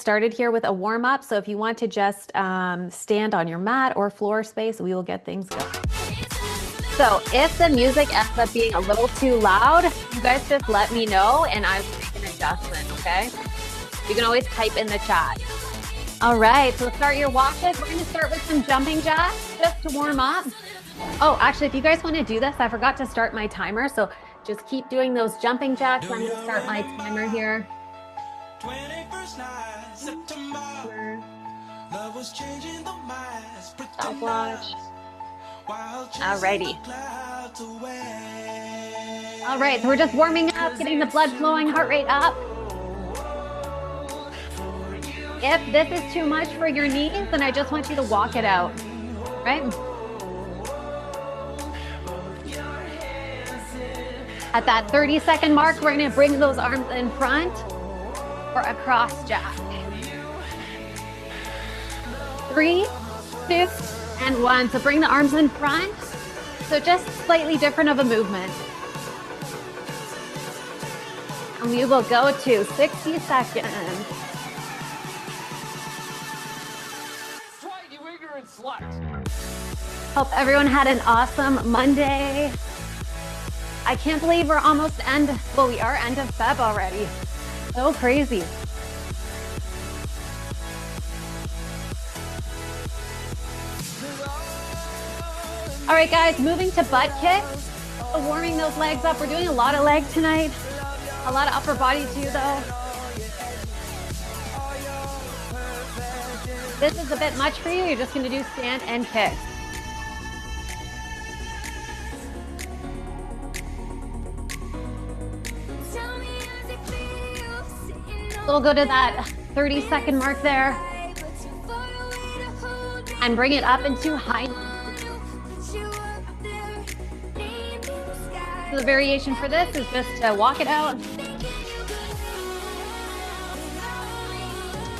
started here with a warm-up. So if you want to just stand on your mat or floor space, we will get things going. So if the music ends up being a little too loud, you guys just let me know and I will make an adjustment, okay? You can always type in the chat. All right, so start your walk-ins. We're gonna start with some jumping jacks just to warm up. Oh, actually, if you guys wanna do this, I forgot to start my timer. So just keep doing those jumping jacks. I'm gonna start my timer here. 21st night, September. Love was changing the minds. Stopwatch. Alrighty. All right, so we're just warming up, getting the blood flowing, heart rate up. If this is too much for your knees, then I just want you to walk it out, right? At that 30-second mark, we're gonna bring those arms in front for a cross jack. 3, 2, and 1. So bring the arms in front. So just slightly different of a movement. And we will go to 60 seconds. Hope everyone had an awesome Monday. I can't believe we're almost we are end of Feb already. So crazy. All right, guys, moving to butt kicks. So warming those legs up. We're doing a lot of leg tonight. A lot of upper body too, though. This is a bit much for you. You're just gonna do stand and kick. So we'll go to that 30-second mark there. And bring it up into high. So the variation for this is just to walk it out.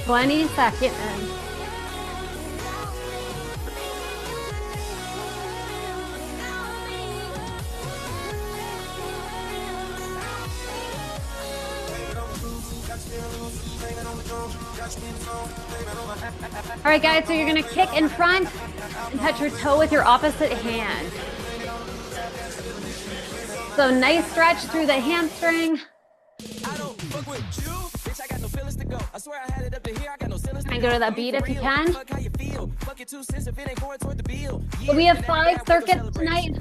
20 seconds. All right, guys, so you're gonna kick in front and touch your toe with your opposite hand. So nice stretch through the hamstring. And go to that beat if you can. So we have 5 circuits tonight,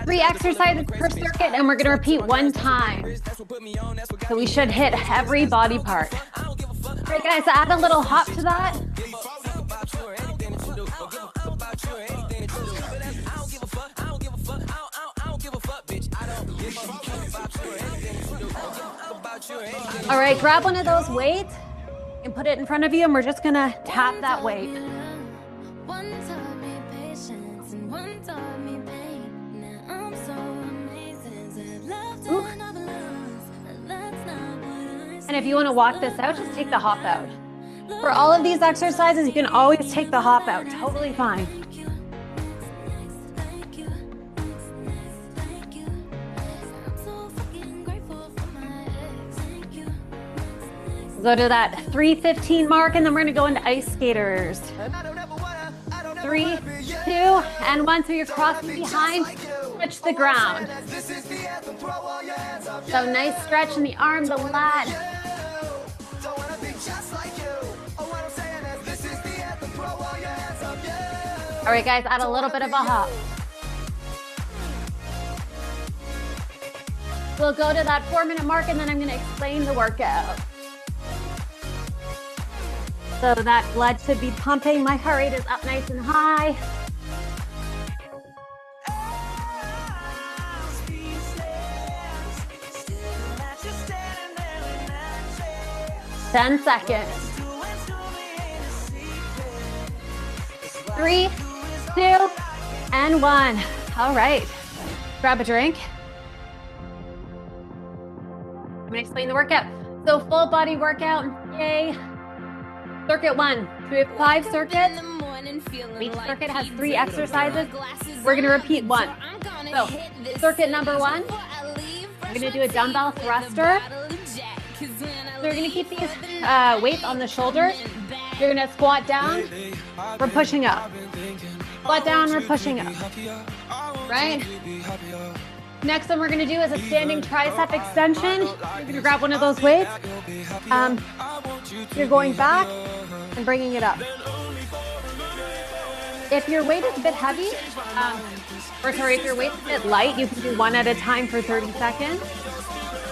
3 exercises per circuit, and we're gonna repeat 1 time. So we should hit every body part. All right, guys, so add a little hop to that. All right, grab one of those weights and put it in front of you, and we're just gonna tap that weight. Ooh. And if you want to walk this out, just take the hop out. For all of these exercises, you can always take the hop out, totally fine. Go to that 3:15 mark, and then we're gonna go into ice skaters. 3, 2, and 1. So you're crossing behind, touch the ground. So nice stretch in the arm, the lat. All right, guys, add a little bit of a hop. We'll go to that 4-minute mark, and then I'm gonna explain the workout. So that blood should be pumping. My heart rate is up nice and high. Ten seconds. 3, 2, and 1. All right, grab a drink. I'm gonna explain the workout. So full body workout, yay. Circuit 1, so we have 5 circuits. Each circuit has 3 exercises. We're gonna repeat 1. So circuit number 1, we're gonna do a dumbbell thruster. So we're gonna keep these weights on the shoulders. You're gonna squat down, we're pushing up. Squat down, we're pushing up, right? Next one we're gonna do is a standing tricep extension. You're gonna grab one of those weights. You're going back and bringing it up. If your weight is a bit heavy, if your weight's a bit light, you can do one at a time for 30 seconds.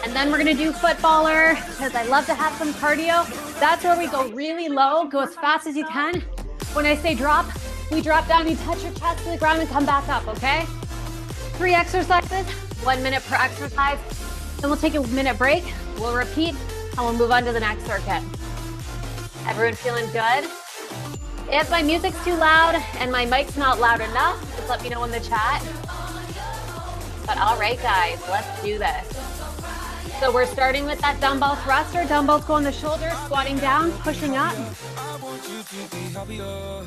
And then we're gonna do footballer, because I love to have some cardio. That's where we go really low, go as fast as you can. When I say drop, we drop down, you touch your chest to the ground and come back up, okay? 3 exercises, 1 minute per exercise. Then we'll take a minute break, we'll repeat, and we'll move on to the next circuit. Everyone feeling good? If my music's too loud and my mic's not loud enough, just let me know in the chat. But all right, guys, let's do this. So we're starting with that dumbbell thruster. Dumbbells go on the shoulders, squatting down, pushing up.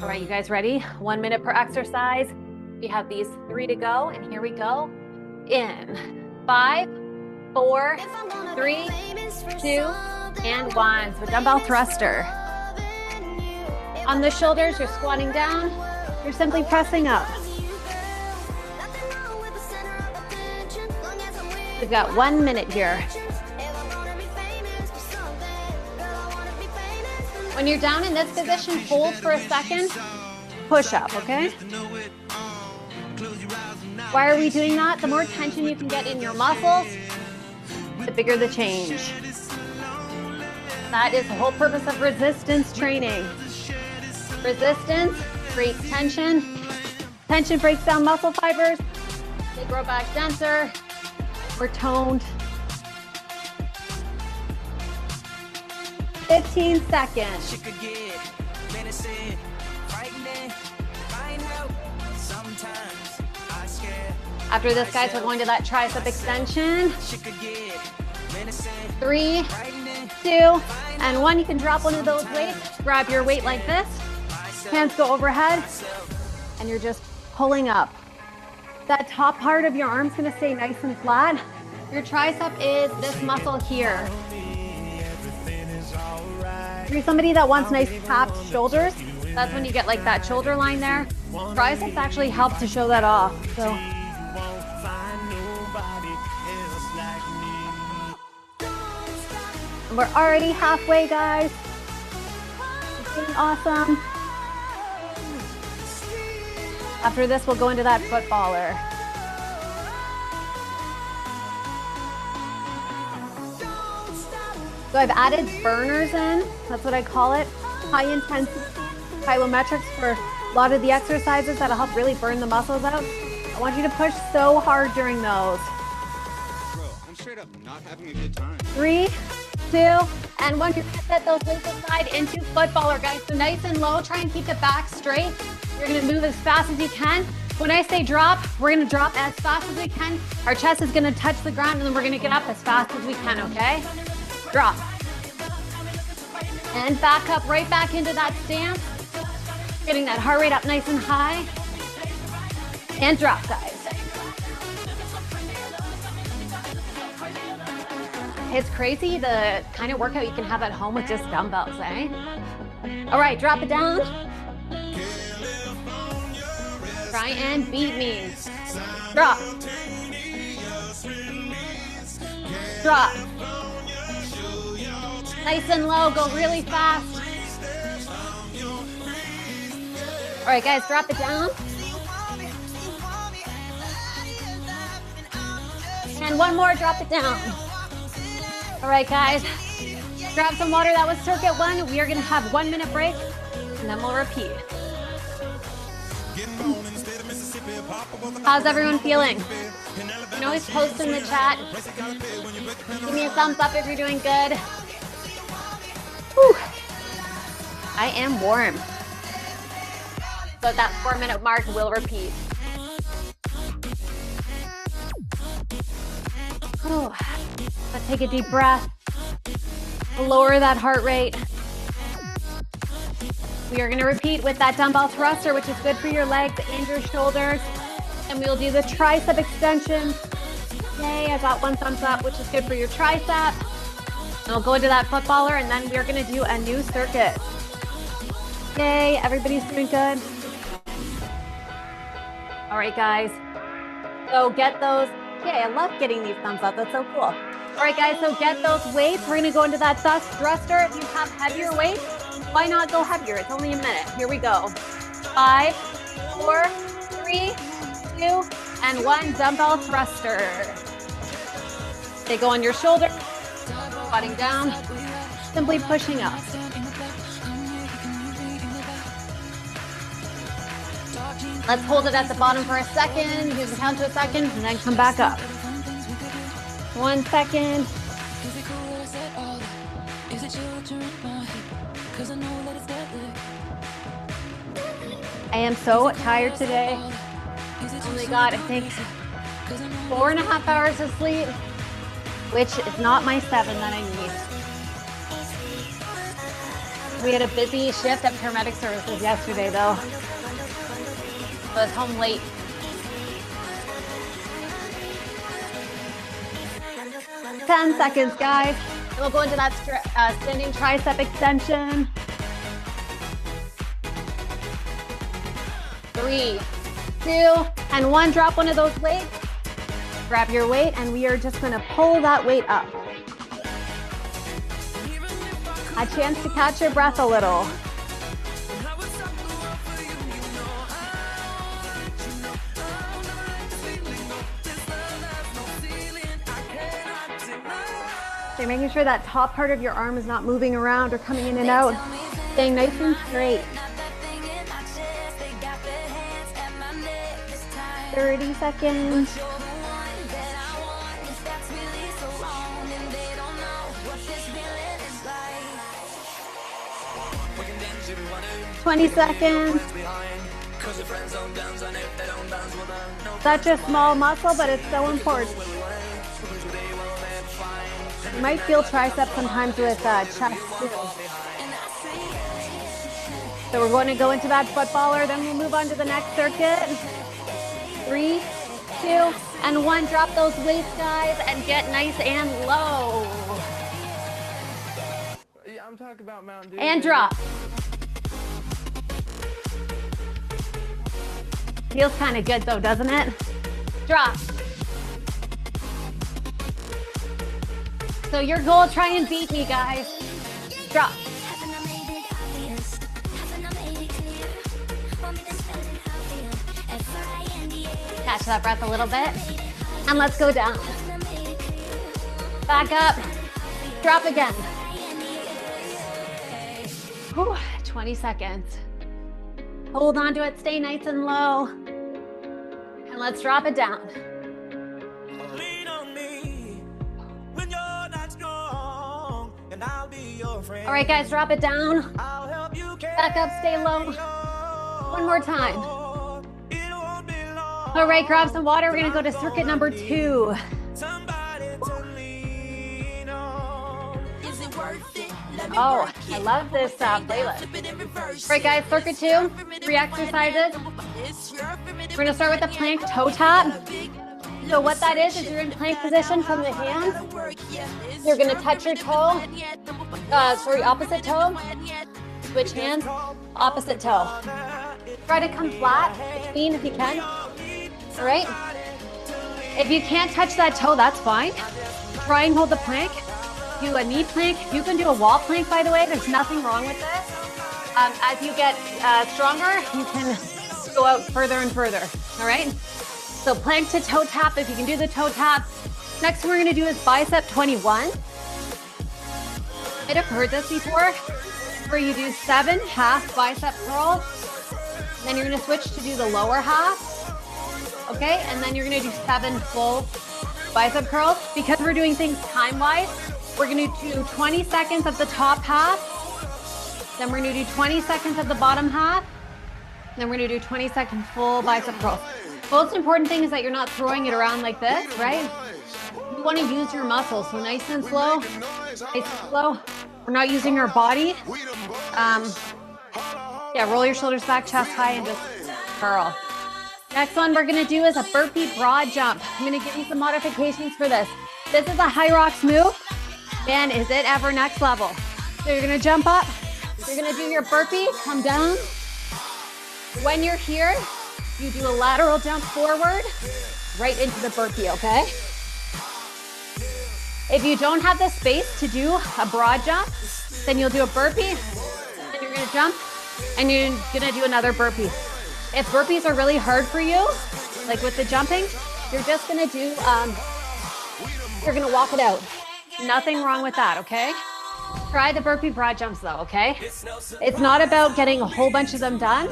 All right, you guys ready? 1 minute per exercise. We have these 3 to go, and here we go. In 5, 4, 3, 2, and 1. So dumbbell thruster. On the shoulders, you're squatting down. You're simply pressing up. We've got 1 minute here. When you're down in this position, hold for a second, push up, okay? Why are we doing that? The more tension you can get in your muscles, the bigger the change. That is the whole purpose of resistance training. Resistance creates tension. Tension breaks down muscle fibers. They grow back denser. We're toned. 15 seconds. After this, guys, we're going to that tricep extension. 3, 2, and 1. You can drop one of those weights. Grab your weight like this. Hands go overhead, and you're just pulling up. That top part of your arm's gonna stay nice and flat. Your tricep is this muscle here. If you're somebody that wants nice tapped shoulders, that's when you get like that shoulder line there. Triceps actually help to show that off. So. And we're already halfway, guys. It's doing awesome. After this, we'll go into that footballer. So I've added burners in, that's what I call it. High intensity plyometrics for a lot of the exercises that'll help really burn the muscles out. I want you to push so hard during those. Bro, I'm straight up not having a good time. 3, 2, and 1. You're gonna set those weights aside into footballer, guys. So nice and low, try and keep the back straight. You're gonna move as fast as you can. When I say drop, we're gonna drop as fast as we can. Our chest is gonna touch the ground, and then we're gonna get up as fast as we can, okay? Drop. And back up, right back into that stance. Getting that heart rate up nice and high. And drop, guys. It's crazy the kind of workout you can have at home with just dumbbells, eh? All right, drop it down. Try and beat me. Drop. Drop. Nice and low, go really fast. All right, guys, drop it down. And 1 more, drop it down. All right, guys, grab some water. That was circuit 1. We are gonna have 1 minute break, and then we'll repeat. How's everyone feeling? You can always post in the chat. Give me a thumbs up if you're doing good. Whew. I am warm. So at that 4 minute mark, we'll repeat. Oh, let's take a deep breath. Lower that heart rate. We are going to repeat with that dumbbell thruster, which is good for your legs and your shoulders. And we'll do the tricep extension. Yay, I got 1 thumbs up, which is good for your tricep. We'll go into that footballer and then we're gonna do a new circuit. Yay, everybody's doing good. All right, guys. So get those, yay, I love getting these thumbs up, that's so cool. All right, guys, so get those weights. We're gonna go into that thruster. If you have heavier weights, why not go heavier? It's only a minute. Here we go. 5, 4, 3, 2, and 1 dumbbell thruster. They go on your shoulder, squatting down, simply pushing up. Let's hold it at the bottom for a second. You can count to a second and then come back up. 1 second. I am so tired today. Oh my God, I think 4.5 hours of sleep, which is not my 7 that I need. We had a busy shift at paramedic services yesterday though. So I was home late. Ten seconds, guys. And we'll go into that standing tricep extension. 3, 2, and 1. Drop one of those weights. Grab your weight, and we are just gonna pull that weight up. A chance to catch your breath a little. So you're making sure that top part of your arm is not moving around or coming in and out. Staying nice and straight. 30 seconds. $20 seconds. Such a small muscle, but it's so important. You might feel triceps sometimes with chest too. So we're going to go into that footballer, then we'll move on to the next circuit. 3, 2, and 1. Drop those weights, guys, and get nice and low. Yeah, I'm talking about Mountain Dew. And drop. Feels kind of good though, doesn't it? Drop. So your goal, try and beat me, guys. Drop. Catch that breath a little bit. And let's go down. Back up. Drop again. Whew, 20 seconds. Hold on to it, stay nice and low. And let's drop it down. All right, guys, drop it down. Back up, stay low. One more time. All right, grab some water. We're gonna go to circuit number 2. Oh, I love this playlist. All right, guys, circuit 2, 3 exercises. We're gonna start with the plank toe tap. So what that is you're in plank position from the hands. You're gonna touch your toe, opposite toe. Switch hands, opposite toe. Try to come flat between if you can. All right? If you can't touch that toe, that's fine. Try and hold the plank. Do a knee plank. You can do a wall plank, by the way. There's nothing wrong with this. As you get stronger, you can go out further and further. All right? So plank to toe tap, if you can do the toe tap. Next one we're gonna do is bicep 21. Might have heard this before, where you do 7 half bicep curls. Then you're gonna switch to do the lower half. Okay, and then you're gonna do 7 full bicep curls. Because we're doing things time-wise, we're gonna do 20 seconds of the top half. Then we're gonna do 20 seconds of the bottom half. Then we're gonna do 20 second full bicep curls. Most important thing is that you're not throwing it around like this, right? You want to use your muscles, so nice and slow, nice and slow. We're not using our body. Yeah, roll your shoulders back, chest high, and just curl. Next one we're gonna do is a burpee broad jump. I'm gonna give you some modifications for this. This is a high rocks move. Man, is it ever next level. So you're gonna jump up, you're gonna do your burpee, come down. When you're here, you do a lateral jump forward, right into the burpee, okay? If you don't have the space to do a broad jump, then you'll do a burpee, and you're gonna jump, and you're gonna do another burpee. If burpees are really hard for you, like with the jumping, you're just gonna do, you're gonna walk it out. Nothing wrong with that, okay? Try the burpee broad jumps though, okay? It's not about getting a whole bunch of them done.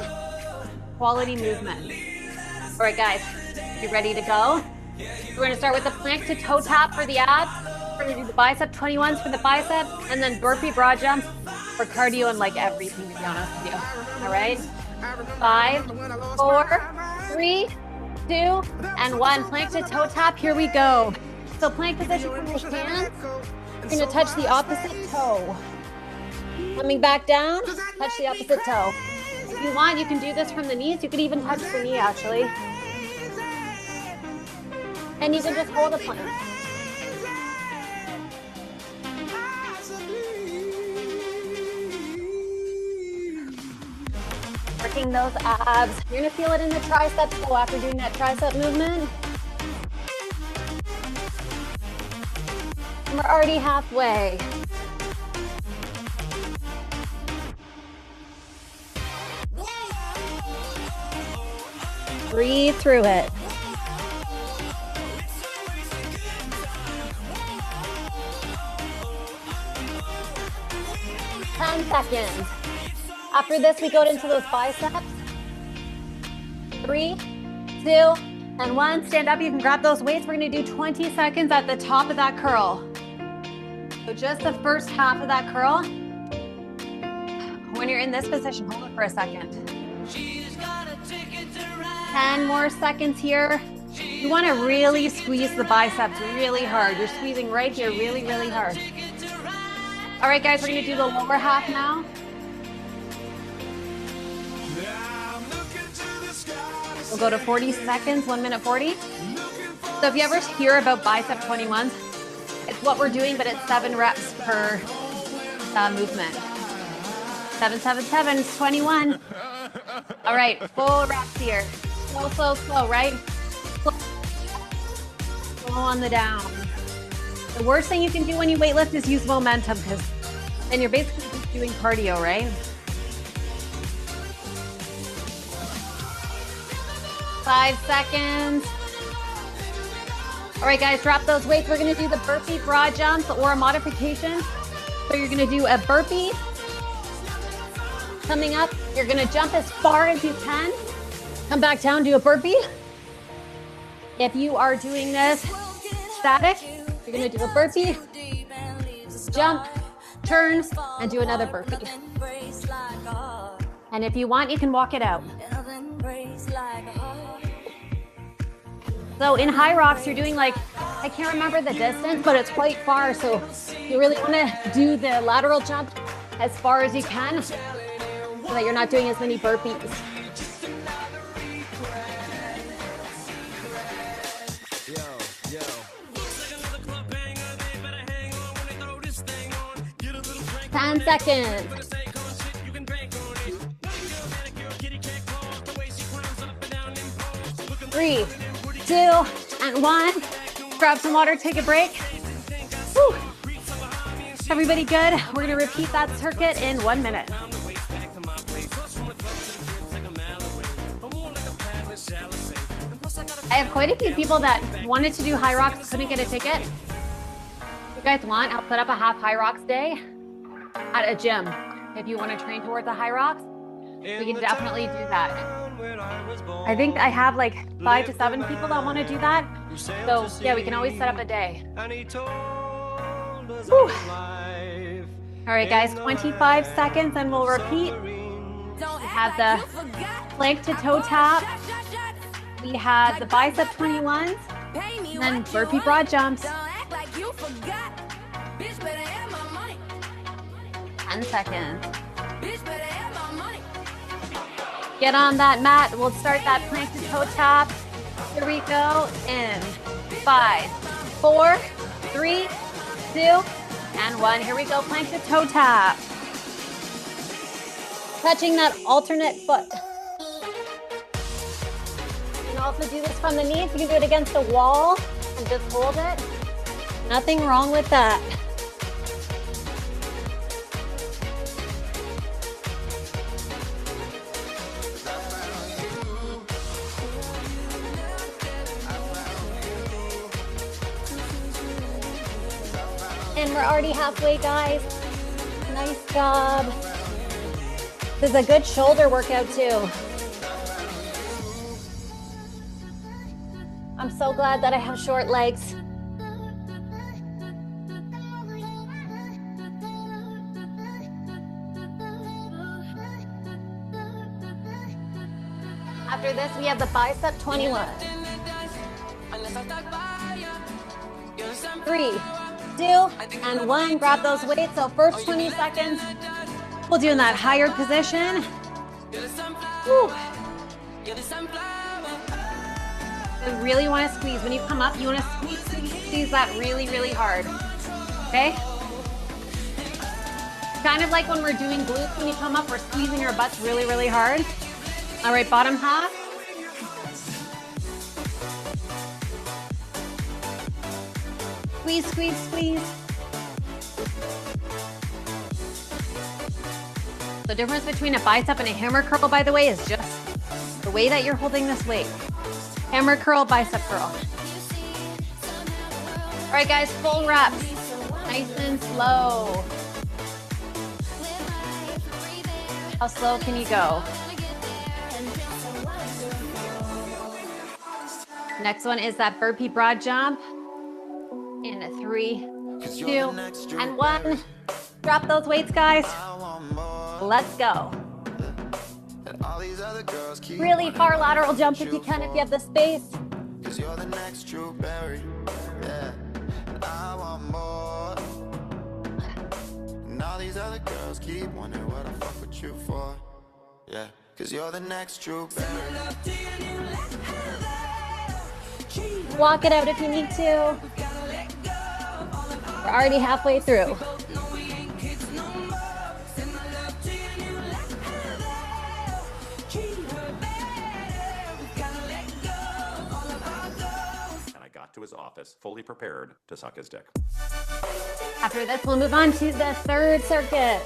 Quality movement. All right, guys, you ready to go? We're gonna start with the plank to toe tap for the abs. We're gonna do the bicep 21s for the bicep, and then burpee broad jumps for cardio and like everything, to be honest with you. All right? 5, 4, 3, 2, and 1. Plank to toe tap, here we go. So plank position from your hands, you're gonna touch the opposite toe. Coming back down, touch the opposite toe. If you want, you can do this from the knees. You could even touch the knee, actually. And you can just hold a plank. Working those abs. You're gonna feel it in the triceps though after doing that tricep movement. And we're already halfway. Breathe through it. Ten seconds. After this, we go into those biceps. 3, 2, and 1. Stand up. You can grab those weights. We're going to do 20 seconds at the top of that curl. So just the first half of that curl. When you're in this position, hold it for a second. 10 more seconds here. You want to really squeeze the biceps really hard. You're squeezing right here really, really hard. All right, guys, we're going to do the lower half now. We'll go to 40 seconds, 1 minute 40. So if you ever hear about bicep 21s, it's what we're doing, but it's 7 reps per movement. 7, 7, 7, 21. All right, full reps here. Slow, slow, slow, right? Slow on the down. The worst thing you can do when you weightlift is use momentum, because then you're basically just doing cardio, right? 5 seconds. All right, guys, drop those weights. We're gonna do the burpee broad jumps or a modification. So you're gonna do a burpee. Coming up, you're gonna jump as far as you can. Come back down, do a burpee. If you are doing this static, you're gonna do a burpee, jump, turn, and do another burpee. And if you want, you can walk it out. So in high rocks, you're doing like, I can't remember the distance, but it's quite far. So you really want to do the lateral jump as far as you can so that you're not doing as many burpees. Yo. 10 seconds. 3, 2, and 1. Grab some water, take a break. Whew. Everybody good? We're gonna repeat that circuit in 1 minute. I have quite a few people that wanted to do high rocks, couldn't get a ticket. If you guys want, I'll put up a half high rocks day at a gym. If you want to train towards the high rocks, we can definitely do that. I think I have like 5 to 7 people that want to do that. So yeah, we can always set up a day. Whew. All right, guys, 25 seconds and we'll repeat. We have the plank to toe tap. We have the bicep 21s, and then burpee broad jumps. 10 seconds. Get on that mat. We'll start that plank to toe tap. Here we go. In 5, 4, 3, 2, and 1. Here we go, plank to toe tap. Touching that alternate foot. You can also do this from the knees. You can do it against the wall and just hold it. Nothing wrong with that. And we're already halfway, guys. Nice job. This is a good shoulder workout too. I'm so glad that I have short legs. After this, we have the bicep 21. 3, 2, and 1. Grab those weights. So first 20 seconds, we'll do in that higher position. Woo. You really want to squeeze. When you come up, you want to squeeze that really, really hard. Okay? Kind of like when we're doing glutes, when you come up, we're squeezing our butts really, really hard. All right, bottom half. Squeeze, squeeze, squeeze. The difference between a bicep and a hammer curl, by the way, is just the way that you're holding this weight. Hammer curl, bicep curl. All right, guys, full reps. Nice and slow. How slow can you go? Next one is that burpee broad jump. In a 3, 2, and 1. Drop those weights, guys. Let's go. Really far lateral jump if you can, if you have the space. Walk it out if you need to. We're already halfway through. And I got to his office fully prepared to suck his dick. After this, we'll move on to the third circuit.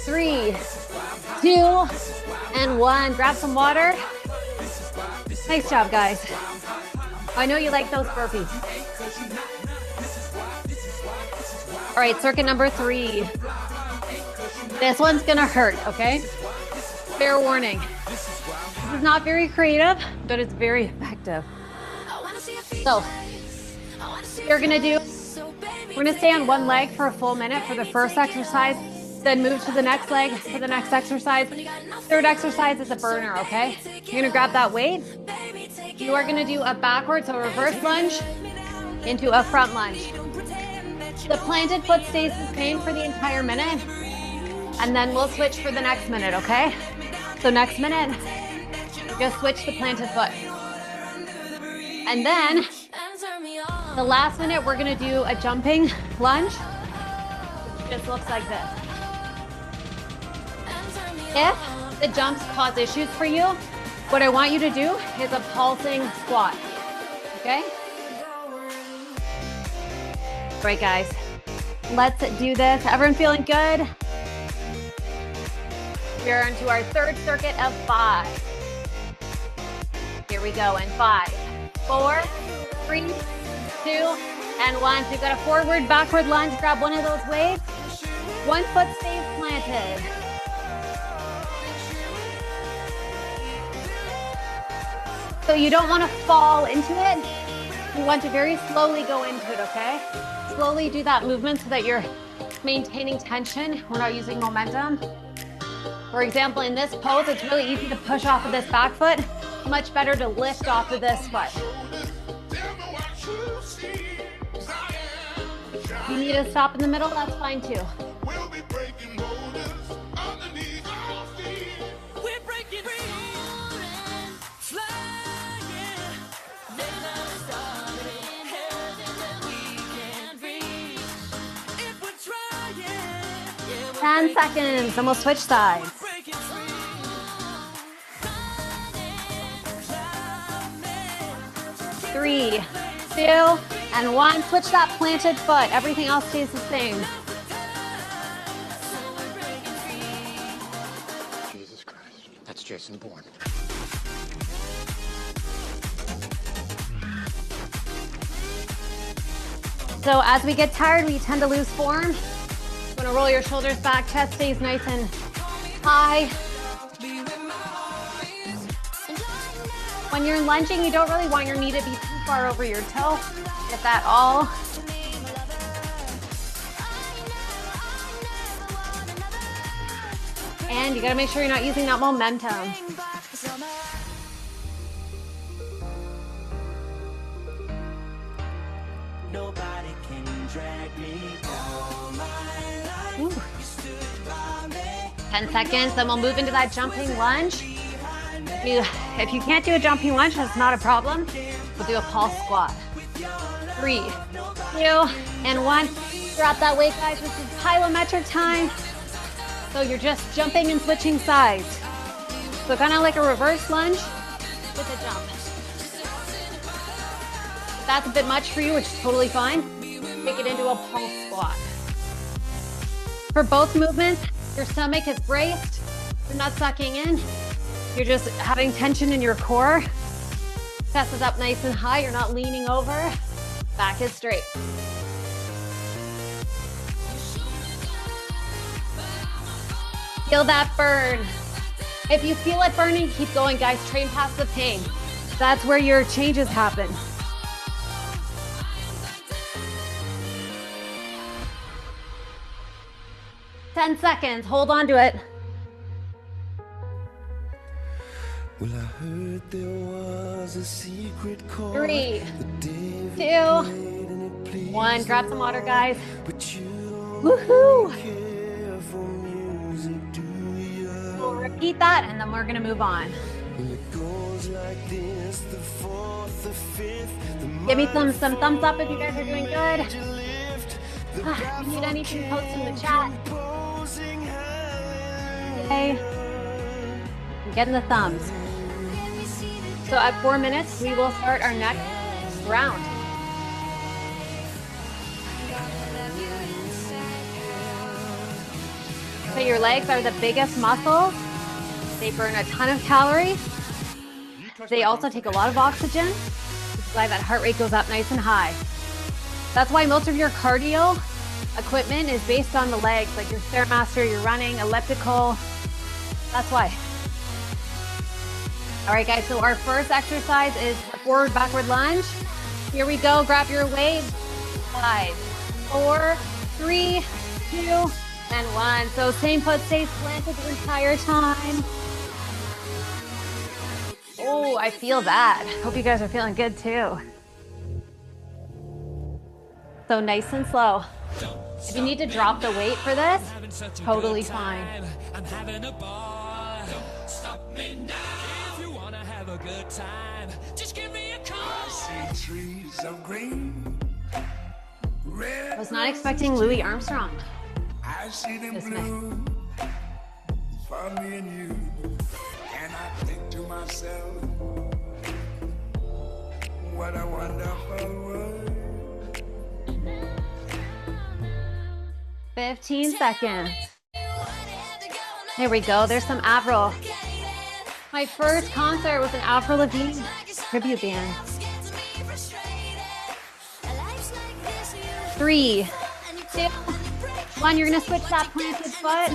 Three, 2, and 1. Grab some water. Nice job, guys. I know you like those burpees. All right, circuit number 3. This one's gonna hurt, okay? Fair warning. This is not very creative, but it's very effective. So, we're gonna stay on one leg for a full minute for the first exercise, then move to the next leg for the next exercise. Third exercise is a burner, okay? You're gonna grab that weight. You are gonna do a backwards, so a reverse lunge into a front lunge. The planted foot stays the same for the entire minute, and then we'll switch for the next minute, okay? So next minute, just switch the planted foot. And then, the last minute, we're gonna do a jumping lunge, which just looks like this. If the jumps cause issues for you, what I want you to do is a pulsing squat, okay? All right, guys, let's do this. Everyone feeling good? We're into our third circuit of 5. Here we go in 5, 4, 3, 2, and 1. So you've got a forward, backward lunge. Grab one of those weights. One foot stays planted. So you don't want to fall into it. You want to very slowly go into it, okay? Slowly do that movement so that you're maintaining tension. We're not using momentum. For example, in this pose, it's really easy to push off of this back foot. Much better to lift off of this foot. If you need to stop in the middle, that's fine too. We'll be breaking boulders underneath our feet. We're breaking free. 10 seconds, and we'll switch sides. 3, 2, and 1. Switch that planted foot. Everything else stays the same. Jesus Christ. That's Jason Bourne. So as we get tired, we tend to lose form. You want to roll your shoulders back, chest stays nice and high. When you're lunging, you don't really want your knee to be too far over your toe, if at all. And you gotta make sure you're not using that momentum. Nobody can drag me down my life. Ooh. 10 seconds, then we'll move into that jumping lunge. If you can't do a jumping lunge, that's not a problem. We'll do a pulse squat. 3, 2, and 1. Drop that weight, guys. This is plyometric time. So you're just jumping and switching sides. So kind of like a reverse lunge with a jump. If that's a bit much for you, which is totally fine, make it into a pulse squat. For both movements, your stomach is braced. You're not sucking in. You're just having tension in your core. Chest is up nice and high. You're not leaning over. Back is straight. Feel that burn. If you feel it burning, keep going, guys. Train past the pain. That's where your changes happen. Ten seconds. Hold on to it. Well, I heard there was a secret chord. 3, 2, 1. Grab some water, guys. Woohoo! We'll repeat that, and then we're gonna move on. Give me some thumbs up if you guys are doing good. If you need anything, post in the chat. Okay. I'm getting the thumbs. So at 4 minutes, we will start our next round. So your legs are the biggest muscles. They burn a ton of calories. They also take a lot of oxygen, which is why that heart rate goes up nice and high. That's why most of your cardio equipment is based on the legs, like your Stairmaster, your running, elliptical. That's why. All right, guys, so our first exercise is forward backward lunge. Here we go, grab your weight. 5, 4, 3, 2, and 1. So same foot stays planted the entire time. Oh, I feel that. Hope you guys are feeling good too. So nice and slow. If you need to drop the weight for this, totally fine. I'm having a ball. Don't stop me now. If you wanna have a good time, just give me a call. I see trees of green. I was not expecting Louis Armstrong. I see them This blue for me and you. And I think to myself, what a wonderful world. 15 seconds. Here we go. There's some Avril. My first concert was an Avril Lavigne tribute band. 3, 2, 1. You're gonna switch that planted foot.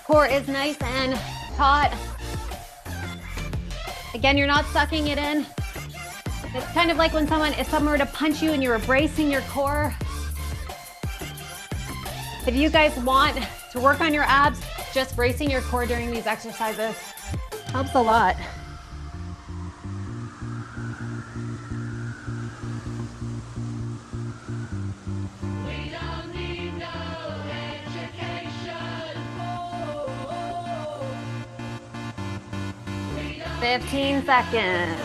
Core is nice and taut. Again, you're not sucking it in. It's kind of like when if someone were to punch you and you were bracing your core. If you guys want to work on your abs, just bracing your core during these exercises helps a lot. 15 seconds.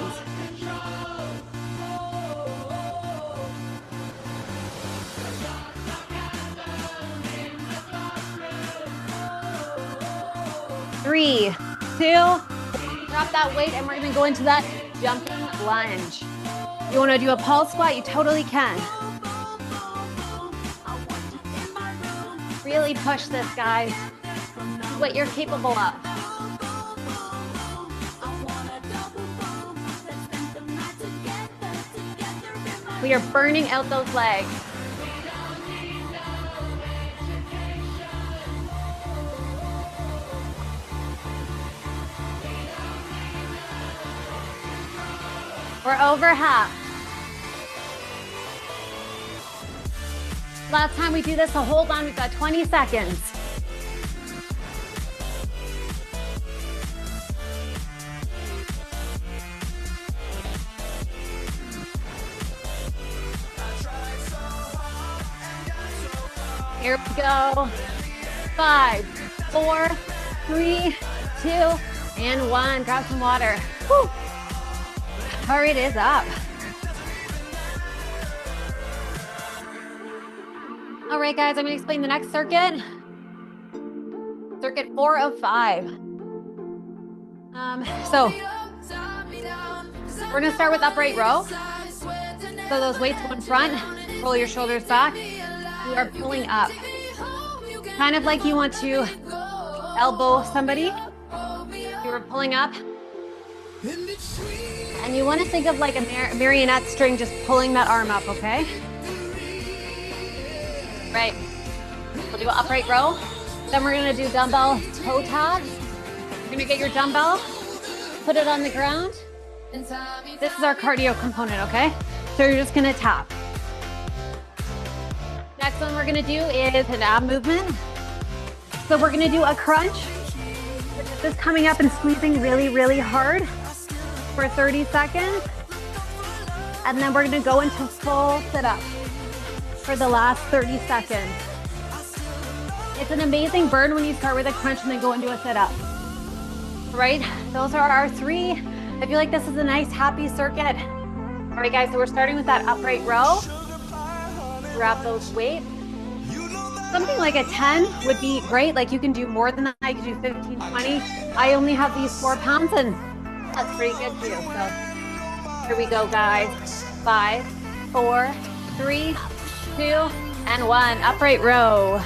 Three, two, drop that weight, and we're gonna go into that jumping lunge. You wanna do a pulse squat, you totally can. Really push this, guys. What you're capable of. We are burning out those legs. We're over half. Last time we do this, so hold on, we've got 20 seconds. Here we go. 5, 4, 3, 2, and 1. Grab some water. Whew. Heart rate is up. All right, guys, I'm gonna explain the next circuit. Circuit 4 of 5. So we're gonna start with upright row. So those weights go in front, roll your shoulders back. You are pulling up. Kind of like you want to elbow somebody. You are pulling up. And you want to think of like a marionette string, just pulling that arm up, okay? Right. We'll do an upright row. Then we're gonna do dumbbell toe taps. You're gonna get your dumbbell, put it on the ground. This is our cardio component, okay? So you're just gonna tap. Next one we're gonna do is an ab movement. So we're gonna do a crunch. This is coming up and squeezing really, really hard for 30 seconds. And then we're gonna go into full sit-up for the last 30 seconds. It's an amazing burn when you start with a crunch and then go into a sit-up. Right? Those are our 3. I feel like this is a nice, happy circuit. All right, guys, so we're starting with that upright row. Grab those weights. Something like a 10 would be great. Like you can do more than that. You can do 15, 20. I only have these 4 pounds and that's pretty good for you. So here we go, guys. 5, 4, 3, 2, and 1. Upright row.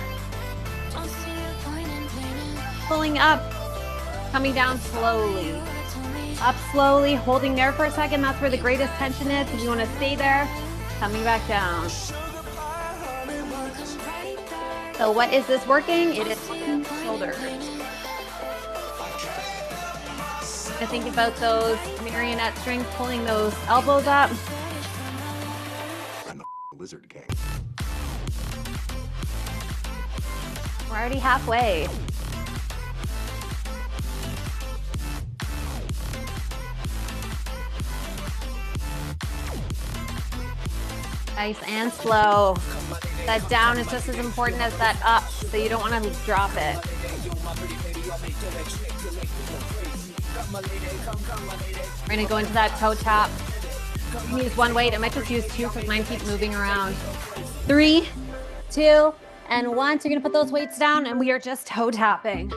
Pulling up, coming down slowly. Up slowly, holding there for a second. That's where the greatest tension is. If you want to stay there, coming back down. So what is this working? It is shoulders. I think about those marionette strings, pulling those elbows up. I'm the lizard gang. We're already halfway. Nice and slow. That down is just as important as that up, so you don't want to drop it. We're gonna go into that toe tap. You can use 1 weight. I might just use 2 because mine keep moving around. 3, 2, and 1. So you're gonna put those weights down and we are just toe tapping.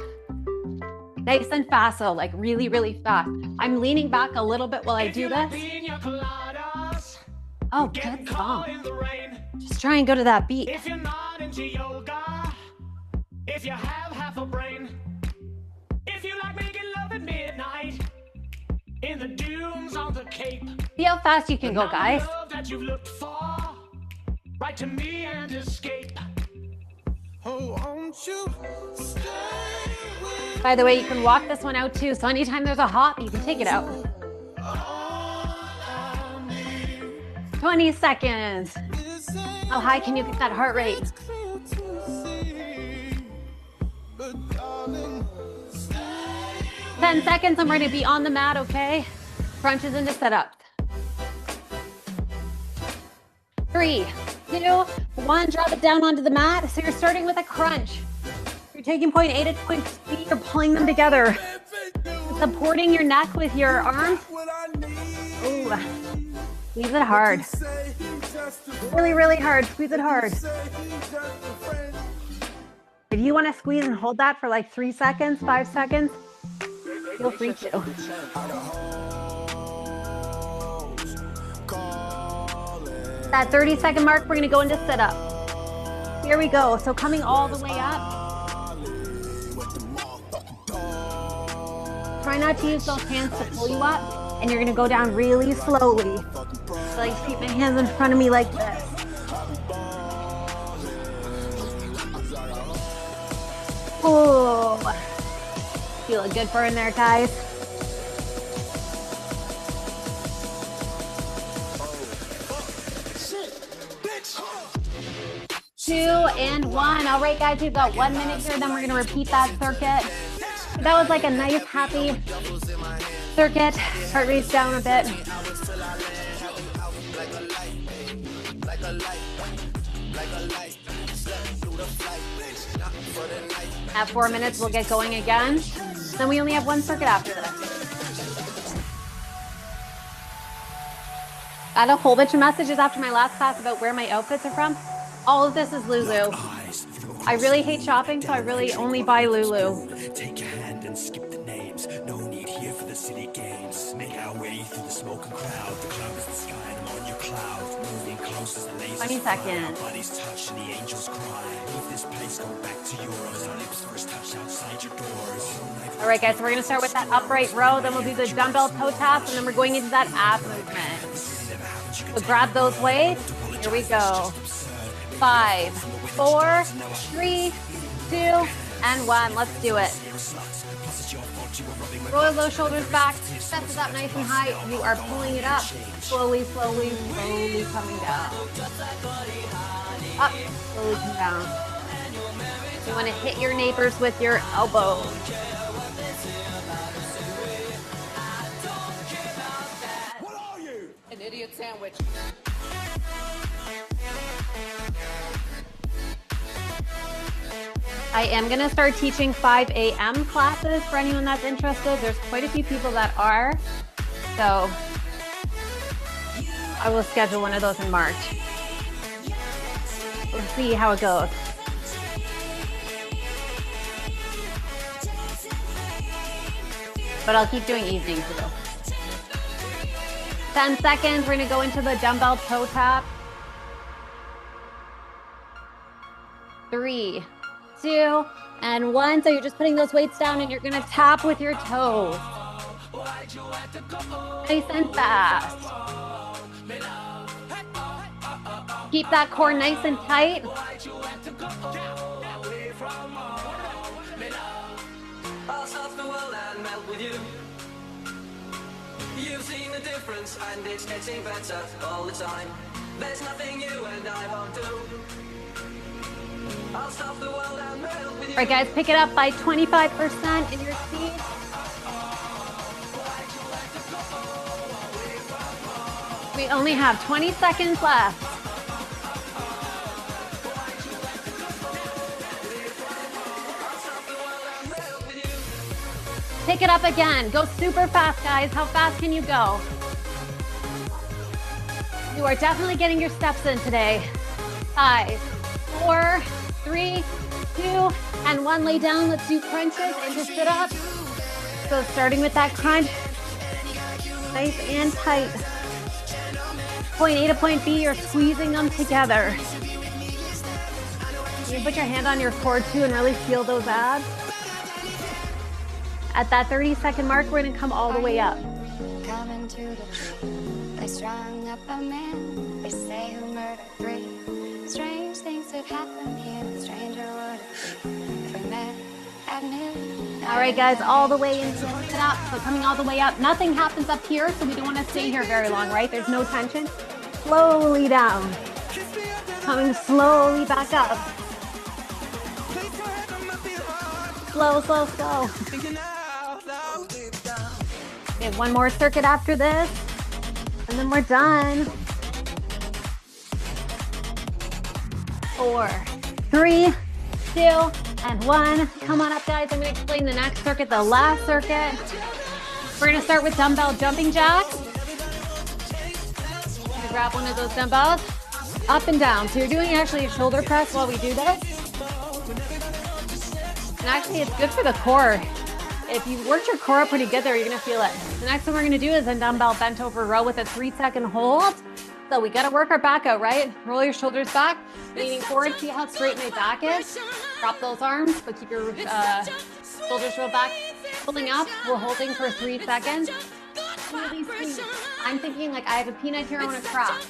Nice and fast though, like really, really fast. I'm leaning back a little bit while I do this. Oh, good song. Just try and go to that beat. If you're not into yoga, if you have half a brain, if you like making love at midnight, in the dunes on the Cape. See how fast you can go, guys. That you've looked for, right to me and escape. Oh, won't you stay with By the way, you can walk this one out too. So anytime there's a hop, you can take it out. 20 seconds. How high can you get that heart rate? 10 seconds and we're gonna be on the mat, okay? Crunches into sit-ups. 3, 2, 1, drop it down onto the mat. So you're starting with a crunch. You're taking point A to point B, you're pulling them together. Supporting your neck with your arms. Ooh, squeeze it hard. Really, really hard. Squeeze it hard. If you want to squeeze and hold that for like 3 seconds, 5 seconds, feel free to. That 30-second mark, we're going to go into sit-up. Here we go. So coming all the way up. Try not to use those hands to pull you up, and you're going to go down really slowly. So like keep my hands in front of me like this. Oh, feeling good for in there, guys. Two and one. All right, guys, we've got 1 minute here. Then we're going to repeat that circuit. That was like a nice, happy circuit. Heart rate's down a bit. At 4 minutes, we'll get going again. Then we only have one circuit after this. Got a whole bunch of messages after my last class about where my outfits are from. All of this is Lulu. I really hate shopping, so I really only buy Lulu. Take your hand and skip the names. No need here for the city games. Make our way through the smoke and crowd. The cloud is the sky and I'm on your cloud. Moving close as the lasers 20 seconds. Bodies touch and the angels cry. Leave this place, go back to yours. Our lips first touch outside your doors. All right, guys, so we're going to start with that upright row. Then we'll do the dumbbell toe taps, and then we're going into that ab movement. So grab those weights. Here we go. 5, 4, 3, 2, and 1. Let's do it. Roll those shoulders back. Step it up nice and high. You are pulling it up. Slowly, slowly, slowly coming down. Up, slowly come down. You want to hit your neighbors with your elbows. What are you? An idiot sandwich. I am going to start teaching 5 a.m. classes for anyone that's interested. There's quite a few people that are. So I will schedule one of those in March. We'll see how it goes. But I'll keep doing evenings too. 10 seconds. We're going to go into the dumbbell toe tap. 3, 2, and 1. So you're just putting those weights down and you're going to tap with your toes. Nice and fast. Keep that core nice and tight. I'll stop the world and melt with you. You've seen the difference and it's getting better all the time. There's nothing you and I won't do. I'll stop the world and melt with you. All right, guys, pick it up by 25% in your seat. We only have 20 seconds left. Pick it up again. Go super fast, guys. How fast can you go? You are definitely getting your steps in today. 5, 4, 3, 2, and 1. Lay down. Let's do crunches into sit-ups. So starting with that crunch, nice and tight. Point A to point B, you're squeezing them together. You put your hand on your core too and really feel those abs. At that 30-second mark, we're gonna come all the way up. Coming to the truth, they strung up a man. They say who murdered 3. Strange things have happened here. The stranger would have been if we met at noon. All right, guys, all the way into the sit-up. So coming all the way up. Nothing happens up here, so we don't want to stay here very long, right? There's no tension. Slowly down. Coming slowly back up. Slow, slow, slow. We have one more circuit after this, and then we're done. 4, 3, 2, and 1. Come on up, guys. I'm going to explain the next circuit, the last circuit. We're gonna start with dumbbell jumping jacks. Grab one of those dumbbells, up and down. So you're doing actually a shoulder press while we do this. And actually it's good for the core. If you worked your core up pretty good there, you're gonna feel it. The next one we're gonna do is a dumbbell bent over row with a 3-second hold. So we gotta work our back out, right? Roll your shoulders back, leaning forward, see how straight my back is. Drop those arms, but keep your shoulders rolled back. Pulling up, we're holding for 3 seconds. Really squeeze. I'm thinking like I have a peanut here, I wanna crack.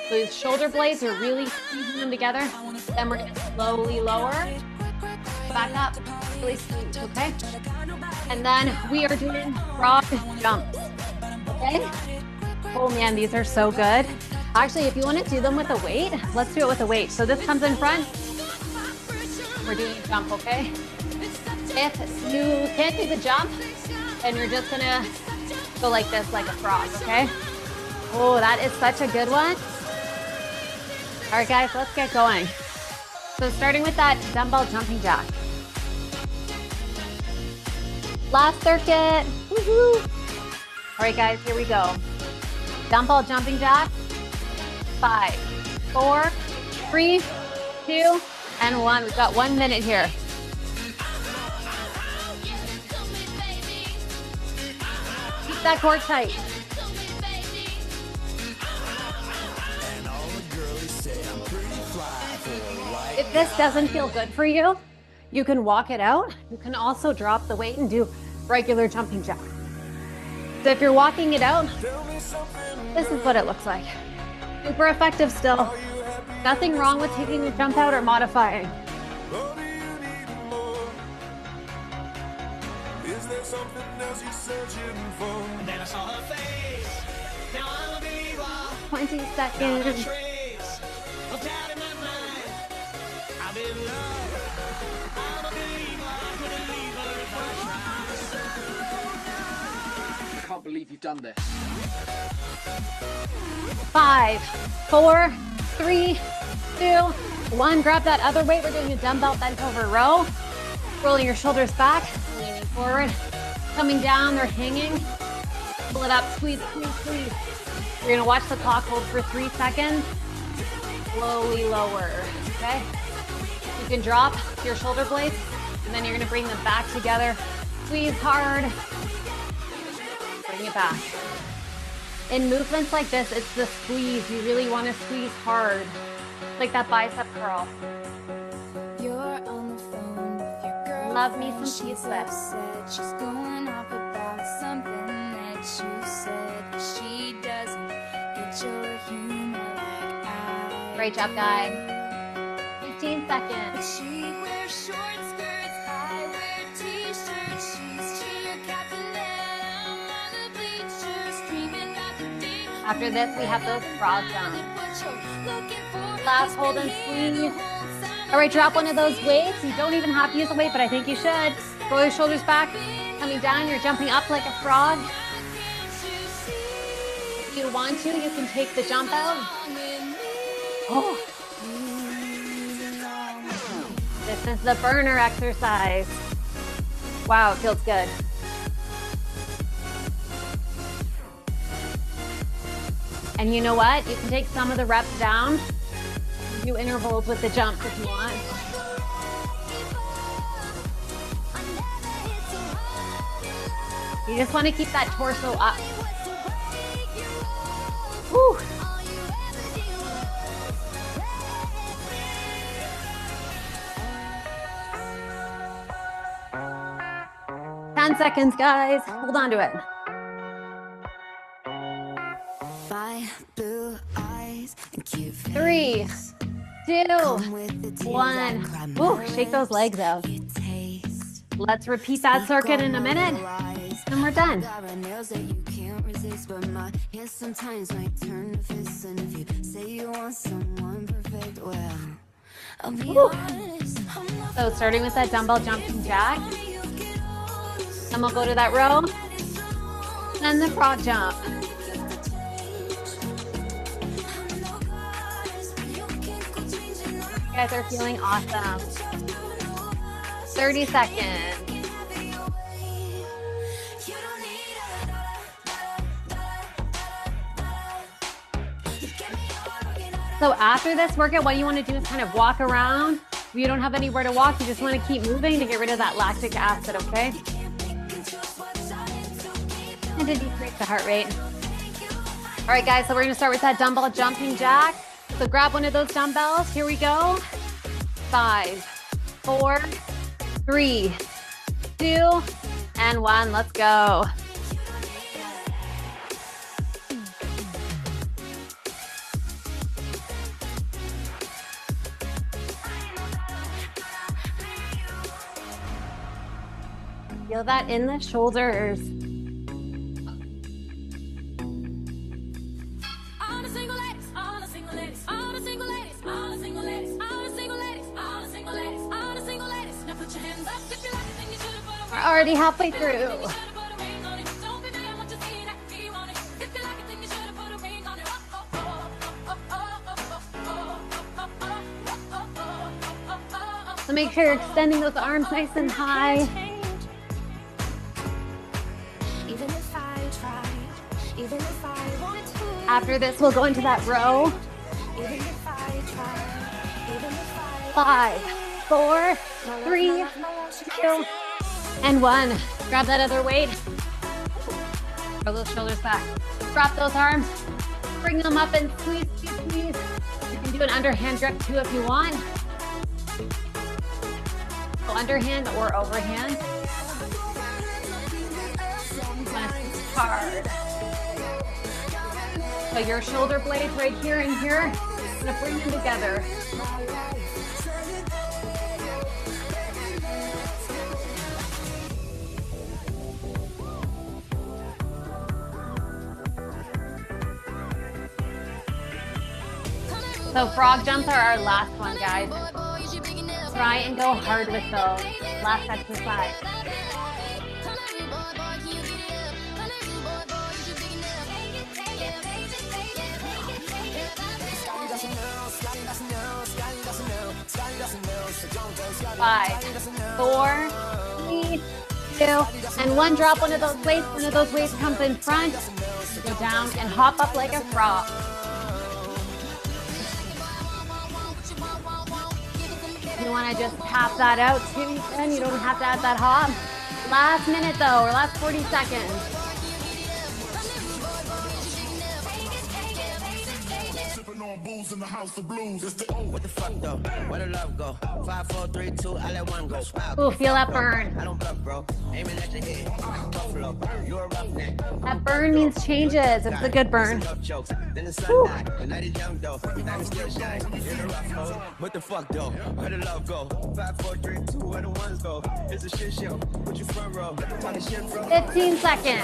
Those shoulder blades are really squeezing them together. Then we're gonna slowly lower. Back up, really squeeze, okay? And then we are doing frog jumps, okay? Oh man, these are so good. Actually, if you wanna do them with a weight, let's do it with a weight. So this comes in front. We're doing a jump, okay? If you can't do the jump, then you're just gonna go like this, like a frog, okay? Oh, that is such a good one. All right, guys, let's get going. So starting with that dumbbell jumping jack. Last circuit. Woohoo! All right, guys, here we go. Dumbbell jumping jack. 5, 4, 3, 2, and 1. We've got 1 minute here. Keep that core tight. If this doesn't feel good for you, you can walk it out. You can also drop the weight and do regular jumping jack. So if you're walking it out, this is what it looks like. Super effective still. Nothing wrong with taking the jump out or modifying. Is there something else you're searching for? And then I saw her face. Now I'm a believer. 20 seconds. Of doubt in my mind. I'm in love. I'm a believer. I couldn't leave her if I tried. I can't believe you've done this. 5, 4, 3, 2, 1. Grab that other weight. We're doing a dumbbell bent over row. Rolling your shoulders back, leaning forward, coming down, they're hanging. Pull it up, squeeze, squeeze, squeeze. You're gonna watch the clock hold for 3 seconds. Slowly lower, okay? You can drop your shoulder blades, and then you're gonna bring them back together. Squeeze hard. Bring it back. In movements like this, it's the squeeze. You really wanna squeeze hard. Like that bicep curl. Love me some T-slips. She's going off about something that you said. She doesn't get your humor like I. Great job, guys. 15 seconds. She wears short skirts, I wear t-shirts. She's cheer captain and I'm on the bleachers, dreaming about the day. After this, we have those frog jumps. Last hold and squeeze. All right, drop one of those weights. You don't even have to use a weight, but I think you should. Roll your shoulders back, coming down. You're jumping up like a frog. If you want to, you can take the jump out. Oh. This is the burner exercise. Wow, it feels good. And you know what? You can take some of the reps down. Do intervals with the jumps if you want. You just want to keep that torso up. Whew. Ten seconds, guys. Hold on to it. Blue eyes and cute 3, 2, 1. Ooh, shake those legs out. Let's repeat that circuit in a minute, and we're done. Ooh. So starting with that dumbbell jumping jack, and we'll go to that row, and the frog jump. You guys are feeling awesome. 30 seconds. So after this workout, what you want to do is kind of walk around. If you don't have anywhere to walk, you just want to keep moving to get rid of that lactic acid, okay? And to decrease the heart rate. All right, guys, so we're gonna start with that dumbbell jumping jack. So grab one of those dumbbells. Here we go. 5, 4, 3, 2, and 1. Let's go. Feel that in the shoulders. We're already halfway through. So make sure you're extending those arms nice and high. After this, we'll go into that row. 5, 4, 3, 2, and 1. Grab that other weight. Throw those shoulders back. Drop those arms. Bring them up and squeeze, squeeze, squeeze. You can do an underhand grip too if you want. So underhand or overhand. Hard. So your shoulder blades right here and here. I'm gonna bring them together. So frog jumps are our last one, guys. Try and go hard with those. Last exercise. Five, 4, 3, 2, and 1. Drop one of those weights. One of those weights comes in front. Go down and hop up like a frog. You want to just tap that out too, and you don't have to add that hop. Last minute though, or last 40 seconds. In the house of blues. What the fuck though? Where the love go? 5, 4, 3, 2, I let one go. Ooh, feel that burn. I don't bluff, bro. Aiming at your head. Buffalo. You're a roughneck. That burn means changes. It's a good burn. Then the sun died. The night is young though. Now we still shine. In the rough hole. What the fuck though? Where the love go? 5, 4, 3, 2, where the ones go? It's a shit show. Put your front row. Talking shit, bro. 15 seconds.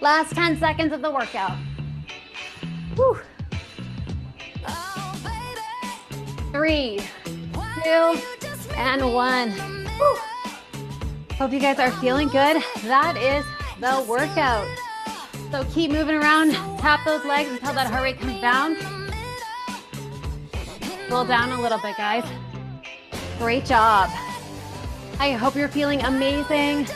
Last 10 seconds of the workout. Whew. 3, 2, and 1. Whew. Hope you guys are feeling good. That is the workout. So keep moving around, tap those legs until that heart rate comes down. Slow down a little bit, guys. Great job. I hope you're feeling amazing.